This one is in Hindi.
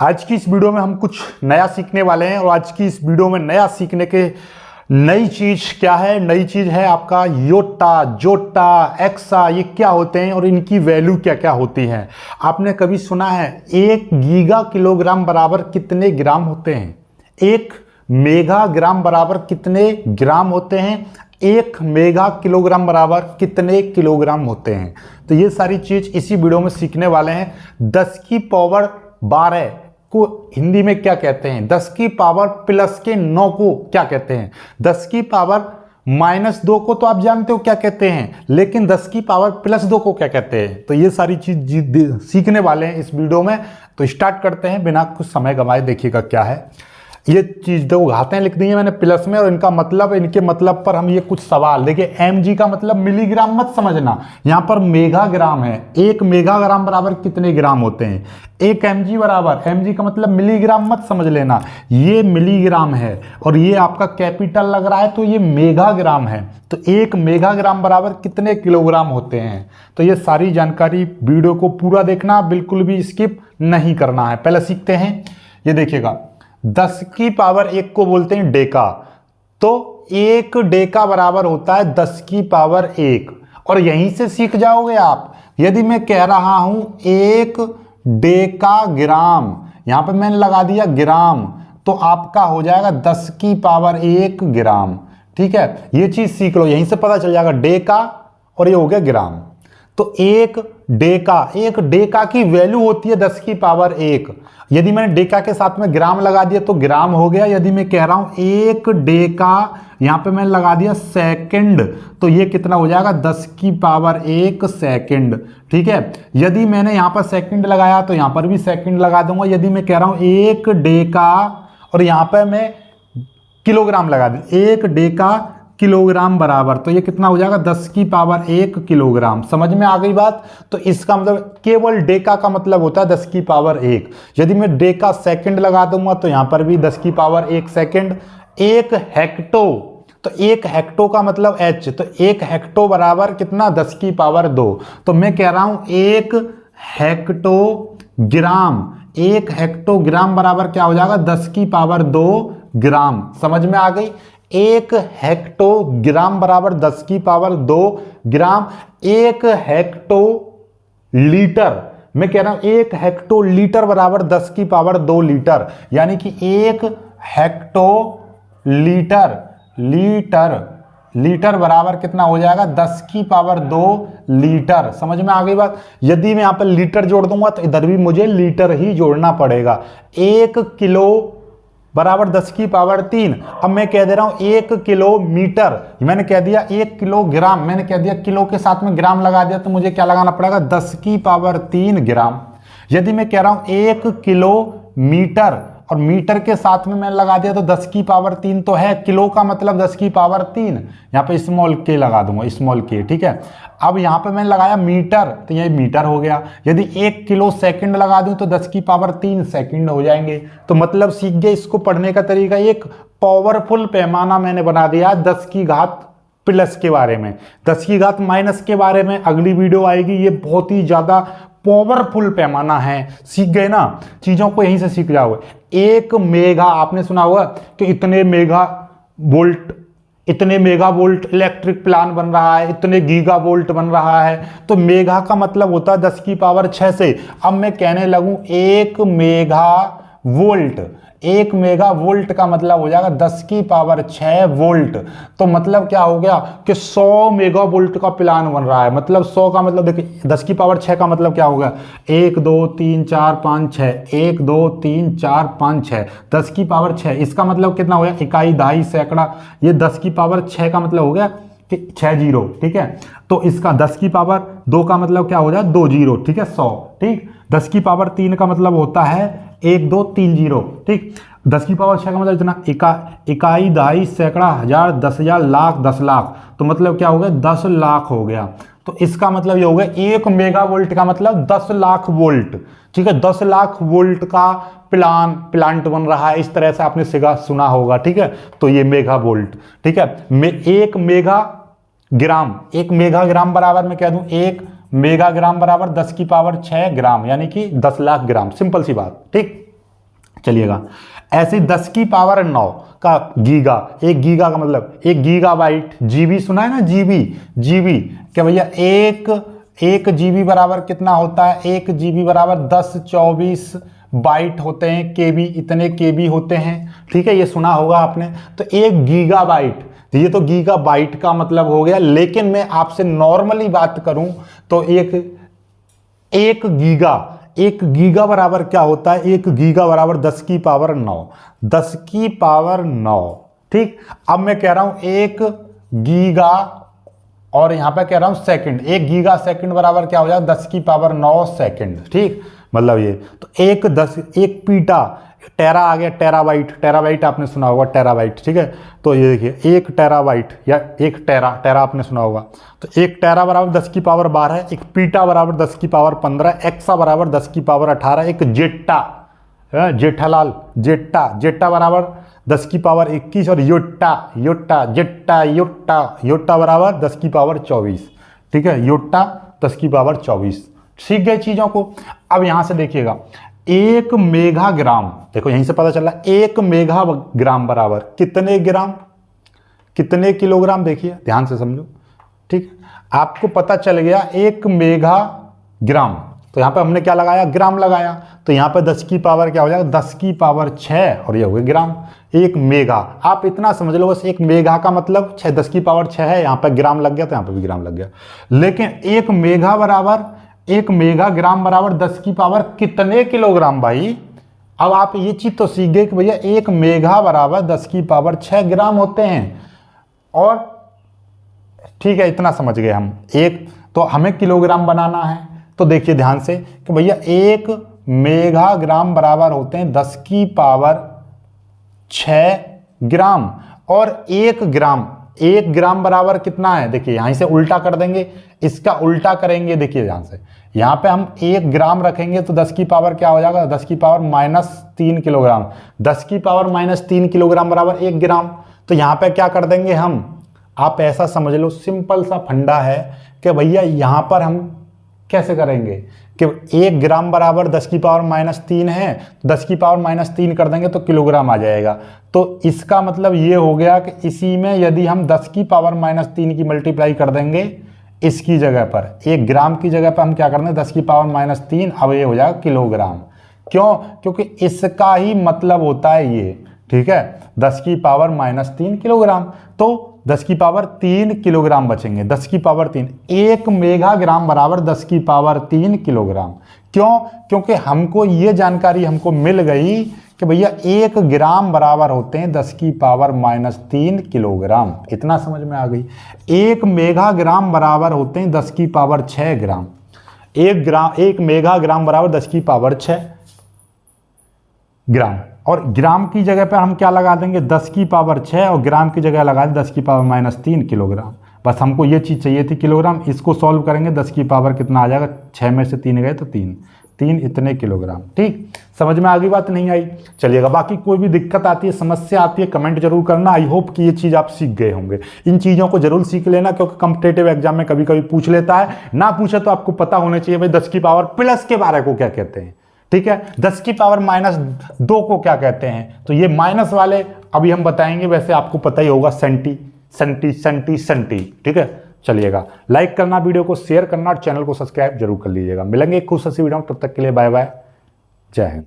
आज की इस वीडियो में हम कुछ नया सीखने वाले हैं और आज की इस वीडियो में नया सीखने के नई चीज क्या है। नई चीज है आपका योटा, जोटा, एक्सा, ये क्या होते हैं और इनकी वैल्यू क्या क्या होती है। आपने कभी सुना है 1 गीगा किलोग्राम बराबर कितने ग्राम होते हैं? 1 मेगा ग्राम बराबर कितने ग्राम होते हैं? 1 मेगा किलोग्राम बराबर कितने किलोग्राम होते हैं? तो ये सारी चीज इसी वीडियो में सीखने वाले हैं। 10 की पावर 12 को हिंदी में क्या कहते हैं? 10 की पावर प्लस के 9 को क्या कहते हैं? 10 की पावर -2 को तो आप जानते हो क्या कहते हैं, लेकिन 10 की पावर +2 को क्या कहते हैं? तो ये सारी चीज सीखने वाले हैं इस वीडियो में। तो स्टार्ट करते हैं बिना कुछ समय गंवाए। देखिएगा क्या है ये चीज, दो घातें लिख दी है मैंने प्लस में और इनका मतलब, इनके मतलब पर हम ये कुछ सवाल। देखिए mg का मतलब मिलीग्राम मत समझना, यहाँ पर मेगा ग्राम है। 1 मेगा ग्राम बराबर कितने ग्राम होते हैं? 1 mg बराबर, mg का मतलब मिलीग्राम मत समझ लेना, ये मिलीग्राम है और ये आपका कैपिटल लग रहा है तो ये मेगा ग्राम है। तो 1 मेगा ग्राम बराबर कितने किलोग्राम होते हैं? तो ये सारी जानकारी वीडियो को पूरा देखना, बिल्कुल भी स्किप नहीं करना है। पहले सीखते हैं। ये देखिएगा 10 की पावर 1 को बोलते हैं डेका, तो 1 डेका बराबर होता है 10 की पावर 1। और यहीं से सीख जाओगे आप। यदि मैं कह रहा हूं 1 डेका ग्राम, यहां पर मैंने लगा दिया ग्राम, तो आपका हो जाएगा 10 की पावर 1 ग्राम। ठीक है, ये चीज सीख लो, यहीं से पता चल जाएगा डेका और ये हो गया ग्राम। तो 1 डेका की वैल्यू होती है 10 की पावर 1। यदि मैंने डेका के साथ में ग्राम लगा दिया तो ग्राम हो गया। यदि मैं कह रहा हूं 1 डेका, यहां पे मैंने लगा दिया सेकंड, तो ये कितना हो जाएगा 10 की पावर 1 सेकंड। ठीक है, यदि मैंने यहां पर सेकंड लगाया तो यहां पर भी सेकंड लगा दूंगा। यदि मैं कह रहा हूं 1 डेका और यहां पर मैं किलोग्राम लगा दूं, 1 डेका किलोग्राम बराबर, तो ये कितना हो जाएगा 10 की पावर 1 किलोग्राम। समझ में आ गई बात? तो इसका मतलब केवल डेका का मतलब होता है 10 की पावर 1। यदि मैं डेका सेकंड लगा दूंगा तो यहां पर भी 10 की पावर 1 सेकंड। 1 हेक्टो, तो 1 हेक्टो का मतलब h, तो 1 हेक्टो बराबर कितना 10 की पावर 2। तो मैं कह रहा हूं 1 हेक्टो ग्राम, 1 हेक्टोग्राम बराबर क्या हो जाएगा 10 की पावर 2 ग्राम। समझ में आ गई? 1 हेक्टोग्राम बराबर 10 की पावर 2 ग्राम। 1 हेक्टो लीटर, मैं कह रहा हूं 1 हेक्टो लीटर बराबर 10 की पावर 2 लीटर, यानी कि 1 हेक्टो लीटर बराबर कितना हो जाएगा 10 की पावर 2 लीटर। समझ में आ गई बात? यदि मैं यहां पर लीटर जोड़ दूंगा तो इधर भी मुझे लीटर ही जोड़ना पड़ेगा। 1 किलो बराबर 10 की पावर 3। अब मैं कह दे रहा हूं 1 किलोमीटर, मैंने कह दिया 1 किलोग्राम, मैंने कह दिया किलो के साथ में ग्राम लगा दिया, तो मुझे क्या लगाना पड़ेगा 10 की पावर 3 ग्राम। यदि मैं कह रहा हूं 1 किलोमीटर और मीटर के साथ में मैंने लगा दिया तो 10 की पावर 3 तो है, किलो का मतलब 10 की पावर 3, यहाँ पे स्मॉल के लगा दूंगा, स्मॉल के। ठीक है, अब यहाँ पे मैंने लगाया मीटर, तो ये मीटर हो गया। यदि 1 किलो सेकंड लगा दूं तो 10 की पावर 3 सेकंड हो जाएंगे। तो मतलब सीख गए इसको पढ़ने का तरीका। एक पावरफुल पैमाना मैंने बना दिया 10 की घात प्लस के बारे में। 10 की घात माइनस के बारे में अगली वीडियो आएगी। ये बहुत ही ज्यादा पावरफुल पैमाना है। सीख गए ना, चीजों को यहीं से सीख जाओगे। 1 मेगा, आपने सुना होगा कि इतने मेगा वोल्ट इलेक्ट्रिक प्लांट बन रहा है, इतने गीगा वोल्ट बन रहा है। तो मेगा का मतलब होता है 10 की पावर 6 से। अब मैं कहने लगूं 1 मेगा वोल्ट, 1 मेगा वोल्ट का मतलब हो जाएगा 10 की पावर 6 वोल्ट। तो मतलब क्या हो गया कि 100 मेगा वोल्ट का प्लान बन रहा है। मतलब 100 का मतलब देखिए 10 की पावर 6 का मतलब क्या होगा 1 2 3 4 5 6, 1 2 3 4 5 6, 10 की पावर 6। इसका मतलब कितना हो गया इकाई, दहाई, सैकड़ा। ये 10 की पावर 6 का मतलब हो गया कि 6 जीरो। ठीक है, तो इसका 10 की पावर 2 का मतलब क्या हो जाए 2 जीरो। ठीक है, 100। ठीक, 10 की पावर 3 का मतलब होता है 1 2 3 जीरो। ठीक, 10 की पावर 6 का मतलब इतना इकाई, दहाई, सैकड़ा, हजार, 10,000, लाख, 10 लाख। तो मतलब क्या हो गया 10 लाख हो गया। तो इसका मतलब ये हो गया 1 मेगा वोल्ट का मतलब 10 लाख वोल्ट। ठीक है, 10 लाख वोल्ट का प्लांट बन रहा है। इस तरह से आपने सुना होगा। ठीक है, तो ये मेगा वोल्ट। ठीक है, 1 मेगा ग्राम, 1 मेगा ग्राम बराबर मैं कह दूं 1 मेगा ग्राम बराबर 10 की पावर 6 ग्राम, यानी कि 10 लाख ग्राम। सिंपल सी बात। ठीक, चलिएगा। ऐसे 10 की पावर 9 का गीगा, 1 गीगा का मतलब 1 गीगाबाइट, जीबी सुना है ना, जीबी क्या भैया, एक जीबी बराबर कितना होता है, 1 जीबी बराबर 1024 बाइट होते हैं, केबी, इतने केबी होते हैं, ठीक है, ये सुना होगा आपने। तो 1 गीगाबाइट, ये तो गीगाबाइट का मतलब हो गया, लेकिन मैं आपसे नॉर्मली बात करूं तो एक गीगा बराबर क्या होता है, 1 गीगा बराबर 10 की पावर 9, 10 की पावर 9, ठीक। अब मैं कह रहा हूं 1 गीगा, और यहां पे कह रहा हूं सेकंड, 1 गीगा सेकंड बराबर क्या हो जाएगा, 10 की पावर 9 सेकंड, ठीक। मतलब ये तो एक पीटा, टेरा आ गया, टेराबाइट आपने सुना होगा, टेराबाइट, ठीक है। तो ये देखिए 1 टेराबाइट या 1 टेरा आपने सुना होगा। तो 1 टेरा बराबर 10 की पावर 12, 1 पीटा बराबर 10 की पावर 15, एक्सा बराबर 10 की पावर 18, 1 जेट्टा, जेठालाल, जेट्टा बराबर 10 की पावर 21, और योट्टा बराबर 10 की पावर 24, ठीक है, योट्टा 10 की पावर 24। सीख गए चीजों को। अब यहां से देखिएगा 1 मेगाग्राम, देखो यहीं से पता चला 1 मेगाग्राम बराबर कितने ग्राम, कितने किलोग्राम, देखिए ध्यान से समझो, ठीक। आपको पता चल गया 1 मेगाग्राम, तो यहां पे हमने क्या लगाया, ग्राम लगाया, तो यहां पे 10 की पावर क्या हो जाएगा, 10 की पावर 6, और ये हो गया ग्राम। 1 मेगा, आप इतना समझ लो बस, 1 मेगा का मतलब 6, 10 की पावर 6 है, यहां पे ग्राम लग गया तो यहां पे भी ग्राम लग गया। लेकिन 1 मेगाग्राम बराबर 10 की पावर कितने किलोग्राम भाई। अब आप ये चीज तो सीख गए कि भैया 1 मेगा बराबर 10 की पावर 6 ग्राम होते हैं, और ठीक है, इतना समझ गए हम। एक तो हमें किलोग्राम बनाना है, तो देखिए ध्यान से कि भैया 1 मेगाग्राम बराबर होते हैं 10 की पावर 6 ग्राम, और 1 ग्राम बराबर कितना है, देखिए यहीं से उल्टा कर देंगे, इसका उल्टा करेंगे, देखिए ध्यान से, यहां पे हम 1 ग्राम रखेंगे तो 10 की पावर क्या हो जाएगा, 10 की पावर -3 किलोग्राम, 10 की पावर -3 किलोग्राम बराबर 1 ग्राम। तो यहां पे क्या कर देंगे हम, आप ऐसा समझ लो, सिंपल सा फंडा है कि भैया यहां पर हम कैसे करेंगे कि 1 ग्राम बराबर 10 की पावर -3 है, 10 की पावर -3 कर देंगे तो किलोग्राम आ जाएगा। तो इसका मतलब ये हो गया कि इसी में यदि हम 10 की पावर -3 की मल्टीप्लाई कर देंगे, इसकी जगह पर 1 ग्राम की जगह पर हम क्या कर दें, 10 की पावर -3, अब ये हो जाएगा किलोग्राम। क्यों, क्योंकि इसका ही मतलब होता है ये, ठीक है, 10 की पावर -3 किलोग्राम, तो 10 की पावर 3 किलोग्राम बचेंगे, 10 की पावर 3, 1 मेगाग्राम बराबर 10 की पावर 3 किलोग्राम। क्यों, क्योंकि हमको ये जानकारी हमको मिल गई कि भैया 1 ग्राम बराबर होते हैं 10 की पावर -3 किलोग्राम, इतना समझ में आ गई। 1 मेगाग्राम बराबर होते हैं 10 की पावर 6 ग्राम, 1 मेगाग्राम बराबर 10 की पावर 6 ग्राम, और ग्राम की जगह पर हम क्या लगा देंगे, 10 की पावर 6, और ग्राम की जगह लगा दें 10 की पावर -3 किलोग्राम। बस हमको ये चीज़ चाहिए थी, किलोग्राम। इसको सॉल्व करेंगे, 10 की पावर कितना आ जाएगा, 6 में से 3 गए तो 3 इतने किलोग्राम, ठीक। समझ में आ गई बात, नहीं आई, चलिएगा। बाकी कोई भी दिक्कत आती है, समस्या आती है, कमेंट जरूर करना। आई होप कि ये चीज़ आप सीख गए होंगे। इन चीज़ों को जरूर सीख लेना, क्योंकि कॉम्पिटिटिव एग्जाम में कभी कभी पूछ लेता है, ना पूछे तो आपको पता होना चाहिए भाई 10 की पावर प्लस के बारे को क्या कहते हैं, ठीक है, 10 की पावर -2 को क्या कहते हैं। तो ये माइनस वाले अभी हम बताएंगे, वैसे आपको पता ही होगा, सेंटी, ठीक है। चलिएगा, लाइक करना, वीडियो को शेयर करना, और चैनल को सब्सक्राइब जरूर कर लीजिएगा। मिलेंगे एक खुश हंसी वीडियो में, तब तक के लिए बाय बाय, जय हिंद।